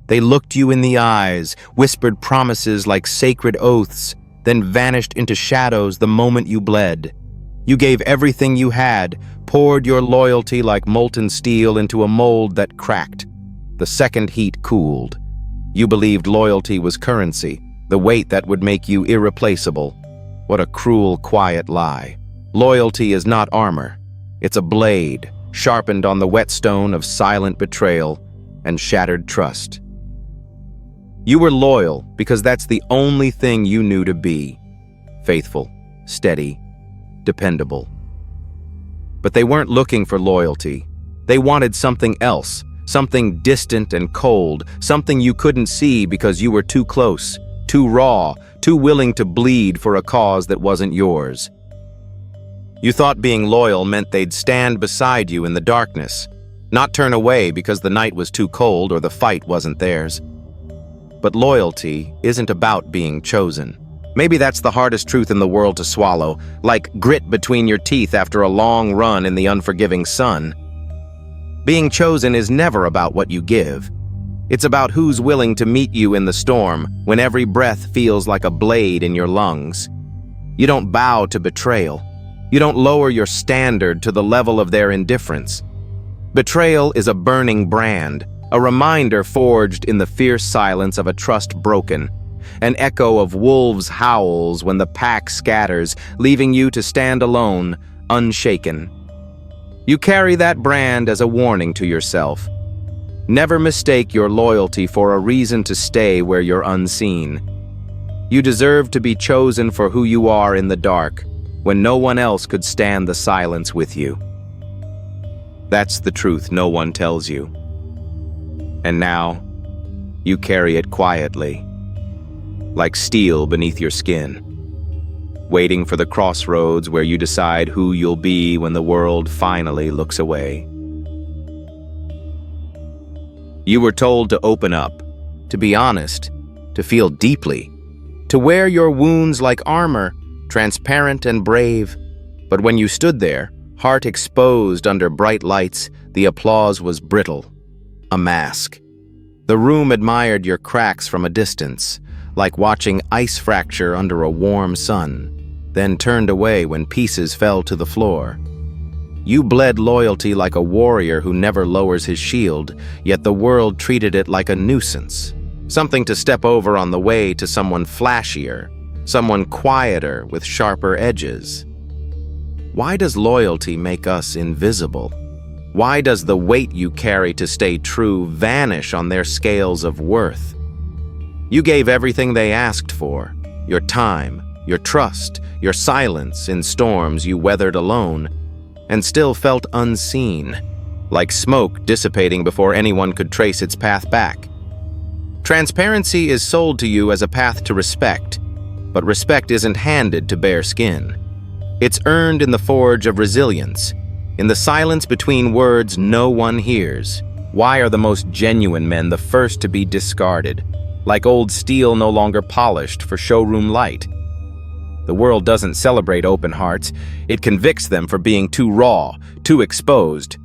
They looked you in the eyes, whispered promises like sacred oaths, then vanished into shadows the moment you bled. You gave everything you had, poured your loyalty like molten steel into a mold that cracked. The second heat cooled. You believed loyalty was currency, the weight that would make you irreplaceable. What a cruel, quiet lie. Loyalty is not armor. It's a blade, sharpened on the whetstone of silent betrayal and shattered trust. You were loyal because that's the only thing you knew to be. Faithful, steady, dependable. But they weren't looking for loyalty. They wanted something else, something distant and cold, something you couldn't see because you were too close, too raw, too willing to bleed for a cause that wasn't yours. You thought being loyal meant they'd stand beside you in the darkness, not turn away because the night was too cold or the fight wasn't theirs. But loyalty isn't about being chosen. Maybe that's the hardest truth in the world to swallow, like grit between your teeth after a long run in the unforgiving sun. Being chosen is never about what you give. It's about who's willing to meet you in the storm when every breath feels like a blade in your lungs. You don't bow to betrayal. You don't lower your standard to the level of their indifference. Betrayal is a burning brand, a reminder forged in the fierce silence of a trust broken, an echo of wolves' howls when the pack scatters, leaving you to stand alone, unshaken. You carry that brand as a warning to yourself. Never mistake your loyalty for a reason to stay where you're unseen. You deserve to be chosen for who you are in the dark, when no one else could stand the silence with you. That's the truth no one tells you. And now, you carry it quietly, like steel beneath your skin, waiting for the crossroads where you decide who you'll be when the world finally looks away. You were told to open up, to be honest, to feel deeply, to wear your wounds like armor, transparent and brave. But when you stood there, heart exposed under bright lights, the applause was brittle, a mask. The room admired your cracks from a distance, like watching ice fracture under a warm sun, then turned away when pieces fell to the floor. You bled loyalty like a warrior who never lowers his shield, yet the world treated it like a nuisance, something to step over on the way to someone flashier, someone quieter with sharper edges. Why does loyalty make us invisible? Why does the weight you carry to stay true vanish on their scales of worth? You gave everything they asked for, your time, your trust, your silence in storms you weathered alone, and still felt unseen, like smoke dissipating before anyone could trace its path back. Transparency is sold to you as a path to respect, but respect isn't handed to bare skin. It's earned in the forge of resilience, in the silence between words no one hears. Why are the most genuine men the first to be discarded, like old steel no longer polished for showroom light? The world doesn't celebrate open hearts. It convicts them for being too raw, too exposed.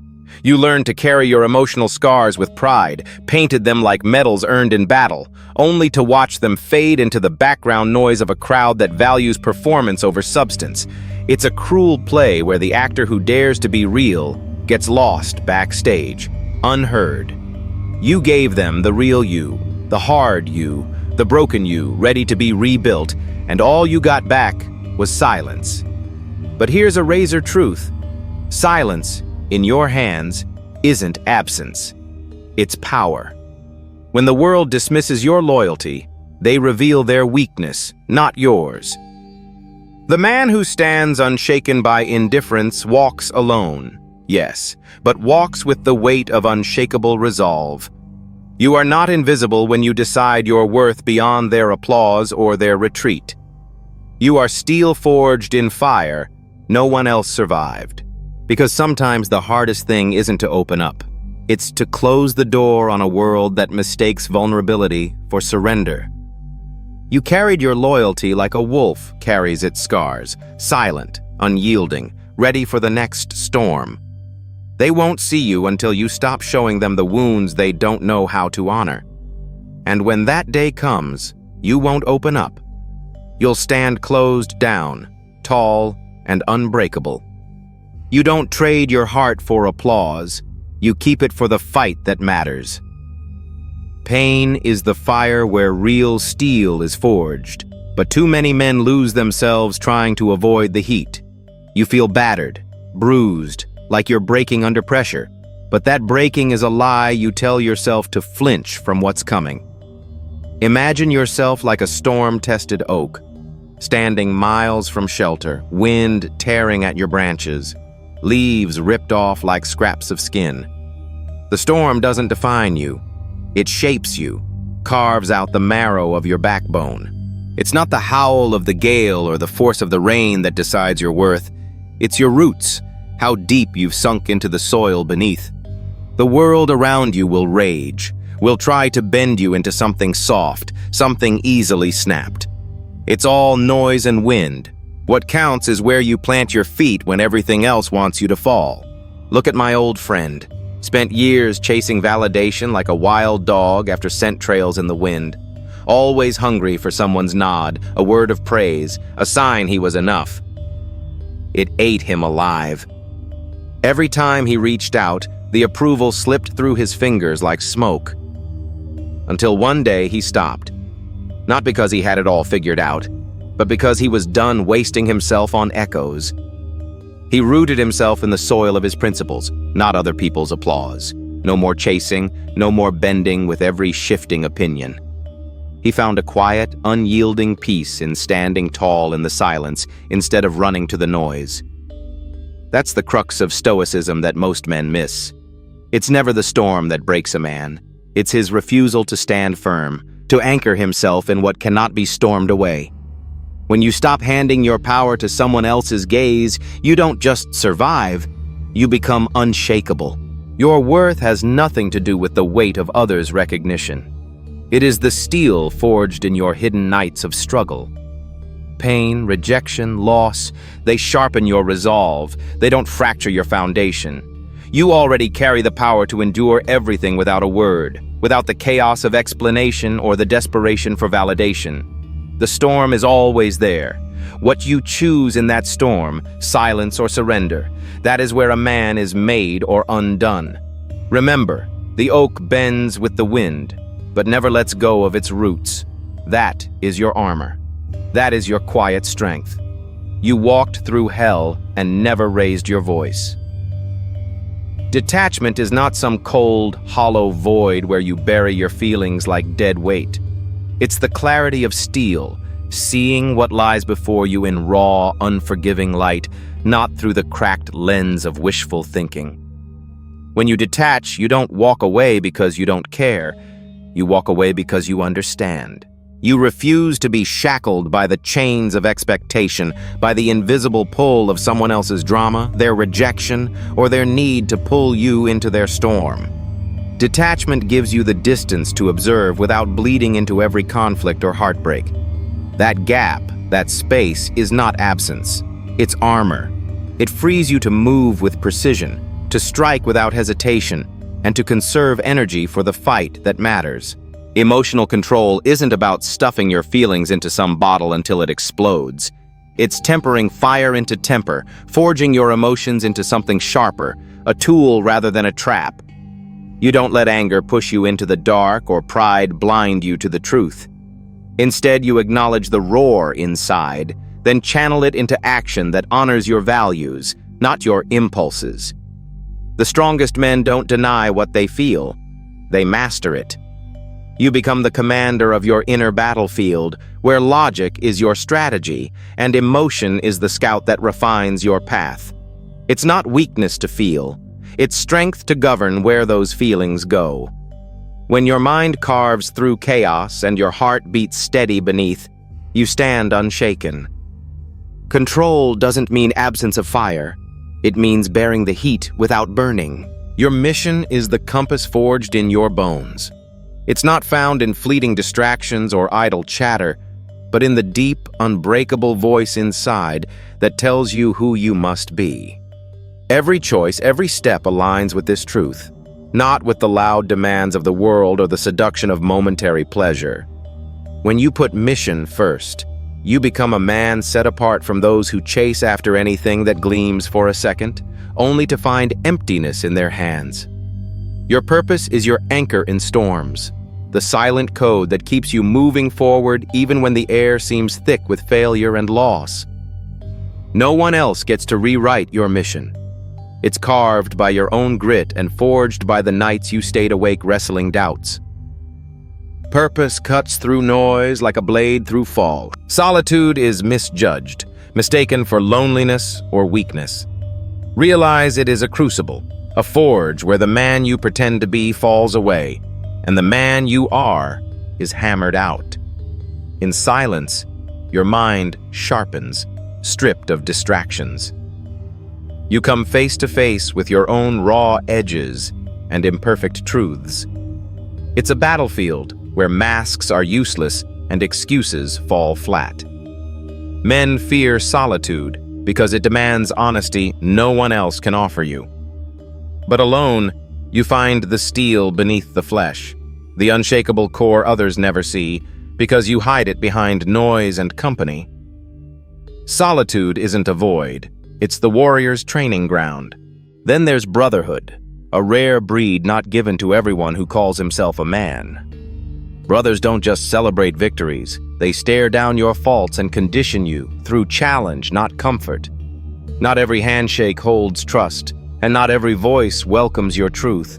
You learned to carry your emotional scars with pride, painted them like medals earned in battle, only to watch them fade into the background noise of a crowd that values performance over substance. It's a cruel play where the actor who dares to be real gets lost backstage, unheard. You gave them the real you, the hard you, the broken you, ready to be rebuilt, and all you got back was silence. But here's a razor truth. Silence, in your hands, isn't absence. It's power. When the world dismisses your loyalty, they reveal their weakness, not yours. The man who stands unshaken by indifference walks alone, yes, but walks with the weight of unshakable resolve. You are not invisible when you decide your worth beyond their applause or their retreat. You are steel forged in fire no one else survived. Because sometimes the hardest thing isn't to open up. It's to close the door on a world that mistakes vulnerability for surrender. You carried your loyalty like a wolf carries its scars, silent, unyielding, ready for the next storm. They won't see you until you stop showing them the wounds they don't know how to honor. And when that day comes, you won't open up. You'll stand closed down, tall and unbreakable. You don't trade your heart for applause. You keep it for the fight that matters. Pain is the fire where real steel is forged, but too many men lose themselves trying to avoid the heat. You feel battered, bruised, like you're breaking under pressure, but that breaking is a lie you tell yourself to flinch from what's coming. Imagine yourself like a storm-tested oak, standing miles from shelter, wind tearing at your branches, leaves ripped off like scraps of skin. The storm doesn't define you. It shapes you, carves out the marrow of your backbone. It's not the howl of the gale or the force of the rain that decides your worth. It's your roots, how deep you've sunk into the soil beneath. The world around you will rage, will try to bend you into something soft, something easily snapped. It's all noise and wind. What counts is where you plant your feet when everything else wants you to fall. Look at my old friend. Spent years chasing validation like a wild dog after scent trails in the wind. Always hungry for someone's nod, a word of praise, a sign he was enough. It ate him alive. Every time he reached out, the approval slipped through his fingers like smoke. Until one day he stopped. Not because he had it all figured out, but because he was done wasting himself on echoes. He rooted himself in the soil of his principles, not other people's applause. No more chasing, no more bending with every shifting opinion. He found a quiet, unyielding peace in standing tall in the silence instead of running to the noise. That's the crux of Stoicism that most men miss. It's never the storm that breaks a man. It's his refusal to stand firm, to anchor himself in what cannot be stormed away. When you stop handing your power to someone else's gaze, you don't just survive, you become unshakable. Your worth has nothing to do with the weight of others' recognition. It is the steel forged in your hidden nights of struggle. Pain, rejection, loss, they sharpen your resolve. They don't fracture your foundation. You already carry the power to endure everything without a word, without the chaos of explanation or the desperation for validation. The storm is always there. What you choose in that storm, silence or surrender, that is where a man is made or undone. Remember, the oak bends with the wind, but never lets go of its roots. That is your armor. That is your quiet strength. You walked through hell and never raised your voice. Detachment is not some cold, hollow void where you bury your feelings like dead weight. It's the clarity of steel, seeing what lies before you in raw, unforgiving light, not through the cracked lens of wishful thinking. When you detach, you don't walk away because you don't care. You walk away because you understand. You refuse to be shackled by the chains of expectation, by the invisible pull of someone else's drama, their rejection, or their need to pull you into their storm. Detachment gives you the distance to observe without bleeding into every conflict or heartbreak. That gap, that space, is not absence. It's armor. It frees you to move with precision, to strike without hesitation, and to conserve energy for the fight that matters. Emotional control isn't about stuffing your feelings into some bottle until it explodes. It's tempering fire into temper, forging your emotions into something sharper, a tool rather than a trap. You don't let anger push you into the dark or pride blind you to the truth. Instead, you acknowledge the roar inside, then channel it into action that honors your values, not your impulses. The strongest men don't deny what they feel. They master it. You become the commander of your inner battlefield, where logic is your strategy and emotion is the scout that refines your path. It's not weakness to feel. It's strength to govern where those feelings go. When your mind carves through chaos and your heart beats steady beneath, you stand unshaken. Control doesn't mean absence of fire. It means bearing the heat without burning. Your mission is the compass forged in your bones. It's not found in fleeting distractions or idle chatter, but in the deep, unbreakable voice inside that tells you who you must be. Every choice, every step aligns with this truth. not with the loud demands of the world or the seduction of momentary pleasure. When you put mission first, you become a man set apart from those who chase after anything that gleams for a second, only to find emptiness in their hands. Your purpose is your anchor in storms, the silent code that keeps you moving forward even when the air seems thick with failure and loss. No one else gets to rewrite your mission. It's carved by your own grit and forged by the nights you stayed awake wrestling doubts. Purpose cuts through noise like a blade through fall. Solitude is misjudged, mistaken for loneliness or weakness. Realize it is a crucible, a forge where the man you pretend to be falls away, and the man you are is hammered out. In silence, your mind sharpens, stripped of distractions. You come face to face with your own raw edges and imperfect truths. It's a battlefield where masks are useless and excuses fall flat. Men fear solitude because it demands honesty no one else can offer you. But alone, you find the steel beneath the flesh, the unshakable core others never see because you hide it behind noise and company. Solitude isn't a void, it's the warrior's training ground. Then there's brotherhood, a rare breed not given to everyone who calls himself a man. Brothers don't just celebrate victories, they stare down your faults and condition you through challenge, not comfort. Not every handshake holds trust, and not every voice welcomes your truth.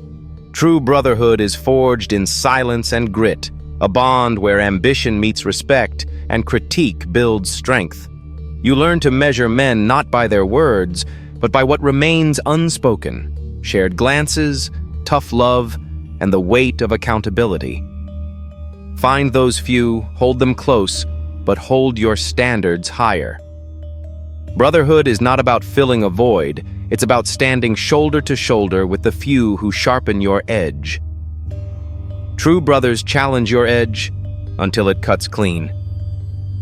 True brotherhood is forged in silence and grit, a bond where ambition meets respect and critique builds strength. You learn to measure men not by their words, but by what remains unspoken, shared glances, tough love, and the weight of accountability. Find those few, hold them close, but hold your standards higher. Brotherhood is not about filling a void, it's about standing shoulder to shoulder with the few who sharpen your edge. True brothers challenge your edge until it cuts clean.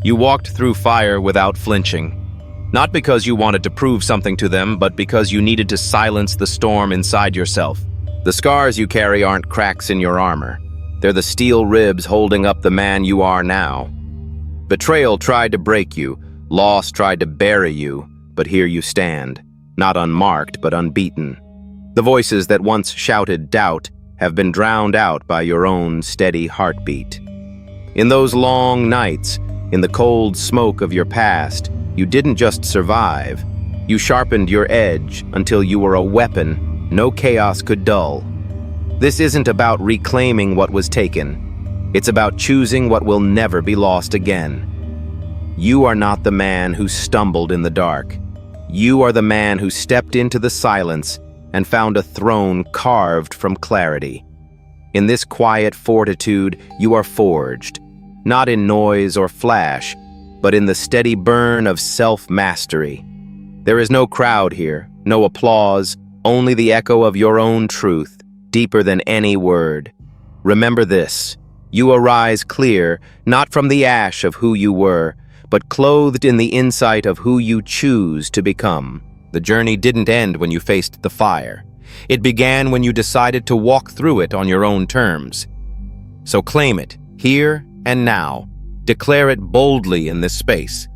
You walked through fire without flinching, not because you wanted to prove something to them, but because you needed to silence the storm inside yourself. The scars you carry aren't cracks in your armor. They're the steel ribs holding up the man you are now. Betrayal tried to break you, loss tried to bury you, but here you stand, not unmarked but unbeaten. The voices that once shouted doubt have been drowned out by your own steady heartbeat. In those long nights, in the cold smoke of your past, you didn't just survive. You sharpened your edge until you were a weapon no chaos could dull. This isn't about reclaiming what was taken. It's about choosing what will never be lost again. You are not the man who stumbled in the dark. You are the man who stepped into the silence and found a throne carved from clarity. In this quiet fortitude, you are forged, not in noise or flash, but in the steady burn of self-mastery. There is no crowd here, no applause, only the echo of your own truth, deeper than any word. Remember this, you arise clear, not from the ash of who you were, but clothed in the insight of who you choose to become. The journey didn't end when you faced the fire. It began when you decided to walk through it on your own terms. So claim it, here and now. Declare it boldly in this space.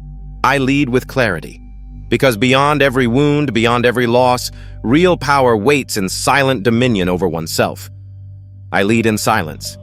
I lead with clarity. Because beyond every wound, beyond every loss, real power waits in silent dominion over oneself. I lead in silence,